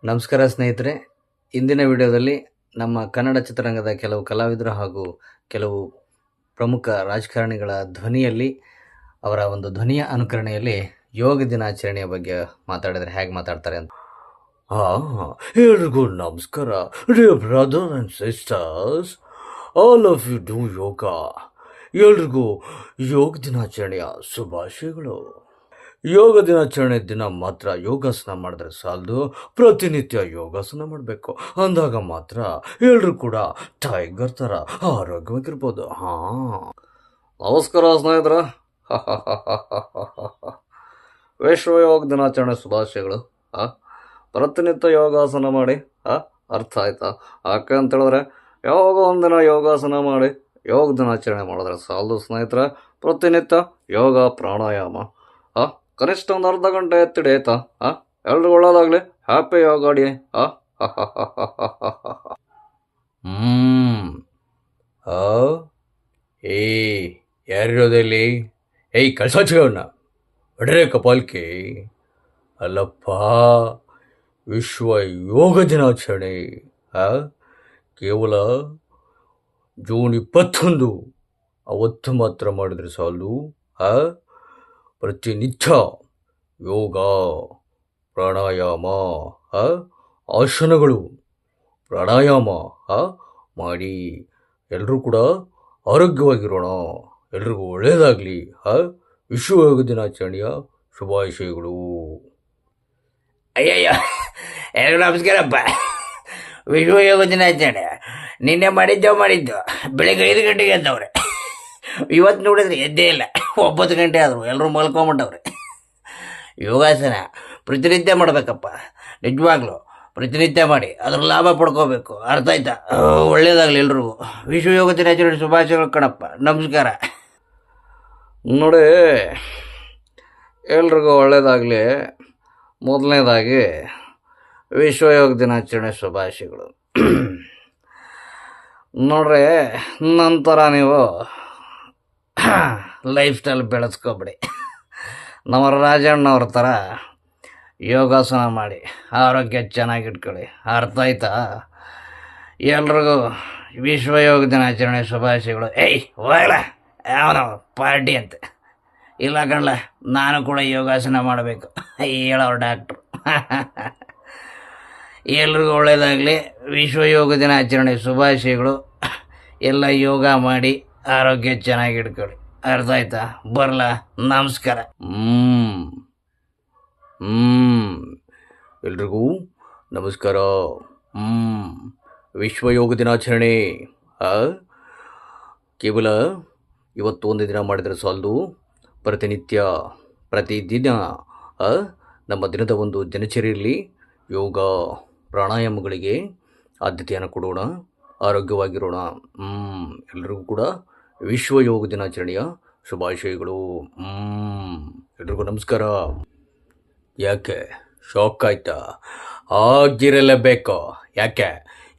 ನಮಸ್ಕಾರ ಸ್ನೇಹಿತರೆ. ಇಂದಿನ ವಿಡಿಯೋದಲ್ಲಿ ನಮ್ಮ ಕನ್ನಡ ಚಿತ್ರರಂಗದ ಕೆಲವು ಕಲಾವಿದರು ಹಾಗೂ ಕೆಲವು ಪ್ರಮುಖ ರಾಜಕಾರಣಿಗಳ ಧ್ವನಿಯಲ್ಲಿ ಅವರ ಒಂದು ಧ್ವನಿಯ ಅನುಕರಣೆಯಲ್ಲಿ ಯೋಗ ದಿನಾಚರಣೆಯ ಬಗ್ಗೆ ಮಾತಾಡಿದರೆ ಹೇಗೆ ಮಾತಾಡ್ತಾರೆ ಅಂತ. ಎಲ್ರಿಗೂ ನಮಸ್ಕಾರ. Dear brother and sisters, all of you do yoga. ಎಲ್ರಿಗೂ ಯೋಗ ದಿನಾಚರಣೆಯ ಶುಭಾಶಯಗಳು. ಯೋಗ ದಿನಾಚರಣೆ ದಿನ ಮಾತ್ರ ಯೋಗಾಸನ ಮಾಡಿದ್ರೆ ಸಾಲದು, ಪ್ರತಿನಿತ್ಯ ಯೋಗಾಸನ ಮಾಡಬೇಕು. ಅಂದಾಗ ಮಾತ್ರ ಎಲ್ಲರೂ ಕೂಡ ಟೈಗರ್ ಥರ ಆರೋಗ್ಯವಾಗಿರ್ಬೋದು. ನಮಸ್ಕಾರ ಸ್ನೇಹಿತರ. ವಿಶ್ವ ಯೋಗ ದಿನಾಚರಣೆ ಶುಭಾಶಯಗಳು. ಪ್ರತಿನಿತ್ಯ ಯೋಗಾಸನ ಮಾಡಿ. ಅರ್ಥ ಆಯ್ತಾ? ಯಾಕೆ ಅಂತ ಹೇಳಿದ್ರೆ ಯಾವಾಗ ಒಂದಿನ ಯೋಗಾಸನ ಮಾಡಿ ಯೋಗ ದಿನಾಚರಣೆ ಮಾಡಿದ್ರೆ ಸಾಲದು ಸ್ನೇಹಿತರೆ. ಪ್ರತಿನಿತ್ಯ ಯೋಗ ಪ್ರಾಣಾಯಾಮ ಕನಿಷ್ಠ ಒಂದು ಅರ್ಧ ಗಂಟೆ ಎತ್ತಿಡಿ ಆಯ್ತಾ. ಎಲ್ರಿಗೂ ಒಳ್ಳೇದಾಗಲಿ. ಹ್ಯಾಪಿ ಯೋಗ ಡೇ. ಯಾರಿರೋದಲ್ಲಿ? ಕಳ್ಸೋಚವನ್ನ ಹೊಡ್ರೆ ಕಪಾಲ್ಕೆ. ಅಲ್ಲಪ್ಪ, ವಿಶ್ವ ಯೋಗ ದಿನಾಚರಣೆ ಕೇವಲ ಜೂನ್ 21 ಅವತ್ತು ಮಾತ್ರ ಮಾಡಿದ್ರೆ ಸಾಲು. ಪ್ರತಿನಿತ್ಯ ಯೋಗ ಪ್ರಾಣಾಯಾಮ ಆಸನಗಳು ಪ್ರಾಣಾಯಾಮ ಮಾಡಿ ಎಲ್ಲರೂ ಕೂಡ ಆರೋಗ್ಯವಾಗಿರೋಣ. ಎಲ್ರಿಗೂ ಒಳ್ಳೆಯದಾಗಲಿ. ವಿಶ್ವ ಯೋಗ ದಿನಾಚರಣೆಯ ಶುಭಾಶಯಗಳು. ಅಯ್ಯಯ್ಯೋ, ಎಲ್ರಿಗೂ ನಮಸ್ಕಾರಪ್ಪ. ವಿಶ್ವ ಯೋಗ ದಿನಾಚರಣೆ ನಿನ್ನೆ ಮಾಡಿದ್ದು ಬೆಳಿಗ್ಗೆ 5 ಗಂಟೆಗೆ ಎದ್ದವ್ರೆ. ಇವತ್ತು ನೋಡಿದ್ರೆ ಎದ್ದೇ ಇಲ್ಲ. 9 ಗಂಟೆ ಆದರು, ಎಲ್ಲರೂ ಮಲ್ಕೊಂಬಿಟ್ಟವ್ರೆ. ಯೋಗಾಸನ ಪ್ರತಿನಿತ್ಯ ಮಾಡಬೇಕಪ್ಪ. ನಿಜವಾಗ್ಲೂ ಪ್ರತಿನಿತ್ಯ ಮಾಡಿ ಅದ್ರ ಲಾಭ ಪಡ್ಕೋಬೇಕು. ಅರ್ಥ ಆಯ್ತಾ? ಒಳ್ಳೇದಾಗಲಿ ಎಲ್ರಿಗೂ. ವಿಶ್ವ ಯೋಗ ದಿನಾಚರಣೆ ಶುಭಾಶಯಗಳು ಕಣಪ್ಪ. ನಮಸ್ಕಾರ. ನೋಡಿ, ಎಲ್ರಿಗೂ ಒಳ್ಳೆಯದಾಗಲಿ. ಮೊದಲನೇದಾಗಿ ವಿಶ್ವ ಯೋಗ ದಿನಾಚರಣೆ ಶುಭಾಶಯಗಳು. ನೋಡ್ರಿ, ನಂತರ ನೀವು ಲೈಫ್ ಸ್ಟೈಲ್ ಬೆಳೆಸ್ಕೊಬಿಡಿ. ನಮ್ಮ ರಾಜಣ್ಣವ್ರ ಥರ ಯೋಗಾಸನ ಮಾಡಿ ಆರೋಗ್ಯ ಚೆನ್ನಾಗಿಟ್ಕೊಳ್ಳಿ. ಅರ್ಥ ಆಯ್ತಾ? ಎಲ್ರಿಗೂ ವಿಶ್ವ ಯೋಗ ದಿನಾಚರಣೆ ಶುಭಾಶಯಗಳು. ಹೋಗಲ್ಲ ಯಾವನೋ ಪಾರ್ಟಿ ಅಂತ. ಇಲ್ಲ ಕಣ್ಲ, ನಾನು ಕೂಡ ಯೋಗಾಸನ ಮಾಡಬೇಕು ಹೇಳೋರು ಡಾಕ್ಟ್ರು. ಎಲ್ರಿಗೂ ಒಳ್ಳೆಯದಾಗಲಿ. ವಿಶ್ವ ಯೋಗ ದಿನಾಚರಣೆ ಶುಭಾಶಯಗಳು. ಎಲ್ಲ ಯೋಗ ಮಾಡಿ ಆರೋಗ್ಯ ಚೆನ್ನಾಗಿಟ್ಕೊಳ್ಳಿ. ಅರ್ಥ ಆಯ್ತಾ? ಬರಲ್ಲ. ನಮಸ್ಕಾರ. ಎಲ್ರಿಗೂ ನಮಸ್ಕಾರ. ವಿಶ್ವ ಯೋಗ ದಿನಾಚರಣೆ ಕೇವಲ ಇವತ್ತು ಒಂದು ದಿನ ಮಾಡಿದರೆ ಸಾಲದು. ಪ್ರತಿದಿನ ನಮ್ಮ ದಿನದ ಒಂದು ದಿನಚರಿಯಲ್ಲಿ ಯೋಗ ಪ್ರಾಣಾಯಾಮಗಳಿಗೆ ಆದ್ಯತೆಯನ್ನು ಕೊಡೋಣ, ಆರೋಗ್ಯವಾಗಿರೋಣ. ಎಲ್ರಿಗೂ ಕೂಡ ವಿಶ್ವ ಯೋಗ ದಿನಾಚರಣೆಯ ಶುಭಾಶಯಗಳು. ಎಲ್ರಿಗೂ ನಮಸ್ಕಾರ. ಯಾಕೆ ಶಾಕ್ ಆಯ್ತಾ? ಆಗಿರಲೇಬೇಕು. ಯಾಕೆ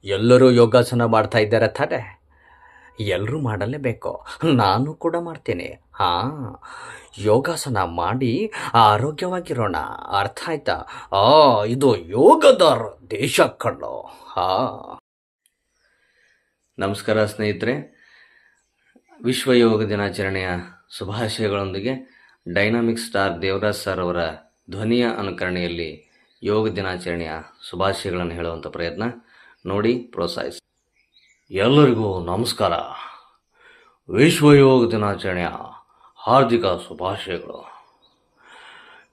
ಎಲ್ಲರೂ ಯೋಗಾಸನ ಮಾಡ್ತಾ ಇದ್ದಾರೆ ತಾನೆ? ಎಲ್ಲರೂ ಮಾಡಲೇಬೇಕು. ನಾನು ಕೂಡ ಮಾಡ್ತೀನಿ. ಯೋಗಾಸನ ಮಾಡಿ ಆರೋಗ್ಯವಾಗಿರೋಣ. ಅರ್ಥ ಆಯ್ತಾ? ಇದು ಯೋಗದ ದೇಶ ಕಣ್ಣು. ನಮಸ್ಕಾರ ಸ್ನೇಹಿತರೆ. ವಿಶ್ವ ಯೋಗ ದಿನಾಚರಣೆಯ ಶುಭಾಶಯಗಳೊಂದಿಗೆ ಡೈನಾಮಿಕ್ ಸ್ಟಾರ್ ದೇವರಾಜ್ ಸರ್ ಅವರ ಧ್ವನಿಯ ಅನುಕರಣೆಯಲ್ಲಿ ಯೋಗ ದಿನಾಚರಣೆಯ ಶುಭಾಶಯಗಳನ್ನು ಹೇಳುವಂಥ ಪ್ರಯತ್ನ ನೋಡಿ, ಪ್ರೋತ್ಸಾಹಿಸಿ. ಎಲ್ಲರಿಗೂ ನಮಸ್ಕಾರ. ವಿಶ್ವ ಯೋಗ ದಿನಾಚರಣೆಯ ಹಾರ್ದಿಕ ಶುಭಾಶಯಗಳು.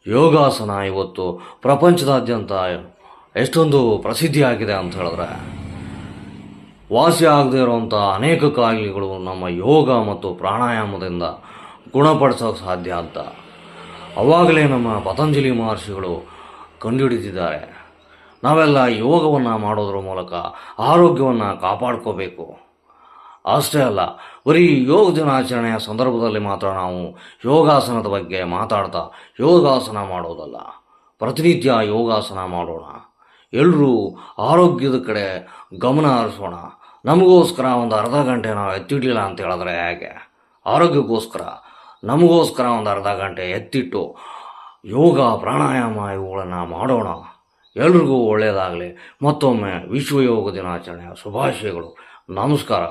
ಯೋಗಾಸನ ಇವತ್ತು ಪ್ರಪಂಚದಾದ್ಯಂತ ಎಷ್ಟೊಂದು ಪ್ರಸಿದ್ಧಿಯಾಗಿದೆ ಅಂತ ಹೇಳಿದ್ರೆ, ವಾಸಿ ಆಗದೇ ಇರುವಂಥ ಅನೇಕ ಕಾಯಿಲೆಗಳು ನಮ್ಮ ಯೋಗ ಮತ್ತು ಪ್ರಾಣಾಯಾಮದಿಂದ ಗುಣಪಡಿಸೋಕೆ ಸಾಧ್ಯ ಅಂತ ಅವಾಗಲೇ ನಮ್ಮ ಪತಂಜಲಿ ಮಹರ್ಷಿಗಳು ಕಂಡುಹಿಡಿದಿದ್ದಾರೆ. ನಾವೆಲ್ಲ ಯೋಗವನ್ನು ಮಾಡೋದ್ರ ಮೂಲಕ ಆರೋಗ್ಯವನ್ನು ಕಾಪಾಡ್ಕೋಬೇಕು. ಅಷ್ಟೇ ಅಲ್ಲ, ಬರೀ ಯೋಗ ದಿನಾಚರಣೆಯ ಸಂದರ್ಭದಲ್ಲಿ ಮಾತ್ರ ನಾವು ಯೋಗಾಸನದ ಬಗ್ಗೆ ಮಾತಾಡ್ತಾ ಯೋಗಾಸನ ಮಾಡೋದಲ್ಲ, ಪ್ರತಿನಿತ್ಯ ಯೋಗಾಸನ ಮಾಡೋಣ. ಎಲ್ಲರೂ ಆರೋಗ್ಯದ ಕಡೆ ಗಮನ ಹರಿಸೋಣ. ನಮಗೋಸ್ಕರ ಒಂದು ಅರ್ಧ ಗಂಟೆ ನಾವು ಎತ್ತಿಡಲಿಲ್ಲ ಅಂತ ಹೇಳಿದ್ರೆ ಹೇಗೆ? ಆರೋಗ್ಯಕ್ಕೋಸ್ಕರ ನಮಗೋಸ್ಕರ ಒಂದು ಅರ್ಧ ಗಂಟೆ ಎತ್ತಿಟ್ಟು ಯೋಗ ಪ್ರಾಣಾಯಾಮ ಇವುಗಳನ್ನು ಮಾಡೋಣ. ಎಲ್ರಿಗೂ ಒಳ್ಳೆಯದಾಗಲಿ. ಮತ್ತೊಮ್ಮೆ ವಿಶ್ವ ಯೋಗ ದಿನಾಚರಣೆಯ ಶುಭಾಶಯಗಳು. ನಮಸ್ಕಾರ.